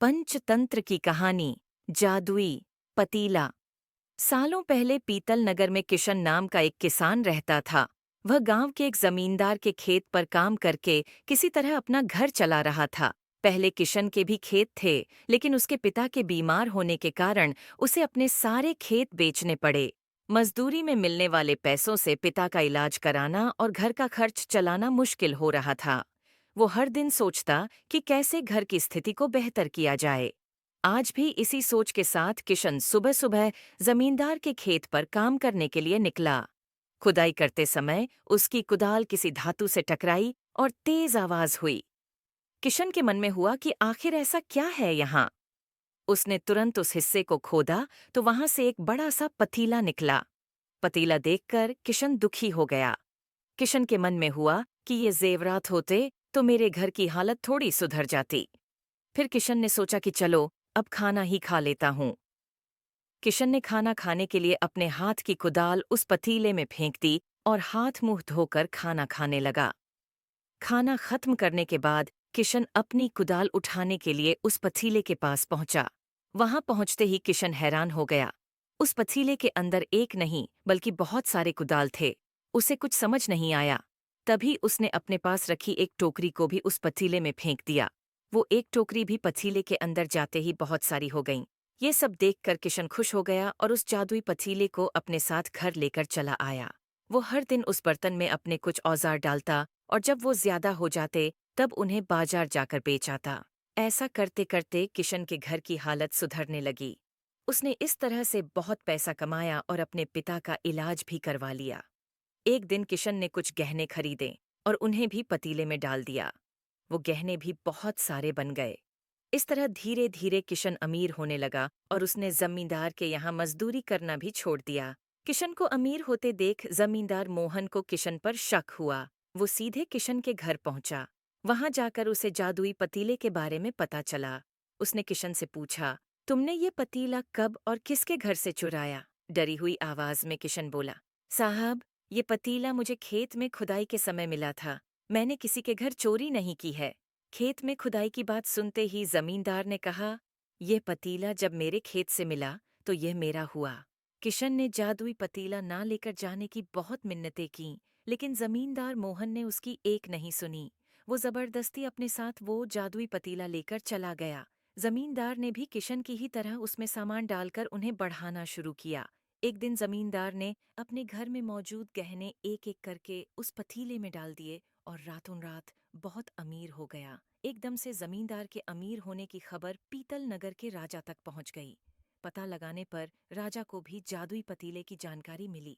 पंचतंत्र की कहानी। जादुई पतीला। सालों पहले पीतल नगर में किशन नाम का एक किसान रहता था। वह गांव के एक जमींदार के खेत पर काम करके किसी तरह अपना घर चला रहा था। पहले किशन के भी खेत थे, लेकिन उसके पिता के बीमार होने के कारण उसे अपने सारे खेत बेचने पड़े। मजदूरी में मिलने वाले पैसों से पिता का इलाज कराना और घर का खर्च चलाना मुश्किल हो रहा था। वो हर दिन सोचता कि कैसे घर की स्थिति को बेहतर किया जाए। आज भी इसी सोच के साथ किशन सुबह सुबह जमींदार के खेत पर काम करने के लिए निकला। खुदाई करते समय उसकी कुदाल किसी धातु से टकराई और तेज आवाज हुई। किशन के मन में हुआ कि आखिर ऐसा क्या है यहाँ। उसने तुरंत उस हिस्से को खोदा तो वहां से एक बड़ा सा पतीला निकला। पतीला देखकर किशन दुखी हो गया। किशन के मन में हुआ कि ये जेवरात होते तो मेरे घर की हालत थोड़ी सुधर जाती। फिर किशन ने सोचा कि चलो अब खाना ही खा लेता हूँ। किशन ने खाना खाने के लिए अपने हाथ की कुदाल उस पतीले में फेंक दी और हाथ मुंह धोकर खाना खाने लगा। खाना खत्म करने के बाद किशन अपनी कुदाल उठाने के लिए उस पतीले के पास पहुंचा। वहां पहुंचते ही किशन हैरान हो गया। उस पतीले के अंदर एक नहीं बल्कि बहुत सारे कुदाल थे। उसे कुछ समझ नहीं आया। तभी उसने अपने पास रखी एक टोकरी को भी उस पतीले में फेंक दिया। वो एक टोकरी भी पतीले के अंदर जाते ही बहुत सारी हो गईं। ये सब देखकर किशन खुश हो गया और उस जादुई पतीले को अपने साथ घर लेकर चला आया। वो हर दिन उस बर्तन में अपने कुछ औजार डालता और जब वो ज्यादा हो जाते तब उन्हें बाजार जाकर बेच आता। ऐसा करते करते किशन के घर की हालत सुधरने लगी। उसने इस तरह से बहुत पैसा कमाया और अपने पिता का इलाज भी करवा लिया। एक दिन किशन ने कुछ गहने खरीदे और उन्हें भी पतीले में डाल दिया। वो गहने भी बहुत सारे बन गए। इस तरह धीरे धीरे किशन अमीर होने लगा और उसने जमींदार के यहाँ मजदूरी करना भी छोड़ दिया। किशन को अमीर होते देख जमींदार मोहन को किशन पर शक हुआ। वो सीधे किशन के घर पहुंचा। वहां जाकर उसे जादुई पतीले के बारे में पता चला। उसने किशन से पूछा, तुमने ये पतीला कब और किसके घर से चुराया? डरी हुई आवाज में किशन बोला, साहब, ये पतीला मुझे खेत में खुदाई के समय मिला था। मैंने किसी के घर चोरी नहीं की है। खेत में खुदाई की बात सुनते ही जमींदार ने कहा, यह पतीला जब मेरे खेत से मिला तो यह मेरा हुआ। किशन ने जादुई पतीला ना लेकर जाने की बहुत मिन्नतें की, लेकिन जमींदार मोहन ने उसकी एक नहीं सुनी। वो जबरदस्ती अपने साथ वो जादुई पतीला लेकर चला गया। जमींदार ने भी किशन की ही तरह उसमें सामान डालकर उन्हें बढ़ाना शुरू किया। एक दिन जमींदार ने अपने घर में मौजूद गहने एक एक करके उस पतीले में डाल दिए और रातों रात बहुत अमीर हो गया। एकदम से जमींदार के अमीर होने की खबर पीतल नगर के राजा तक पहुंच गई। पता लगाने पर राजा को भी जादुई पतीले की जानकारी मिली।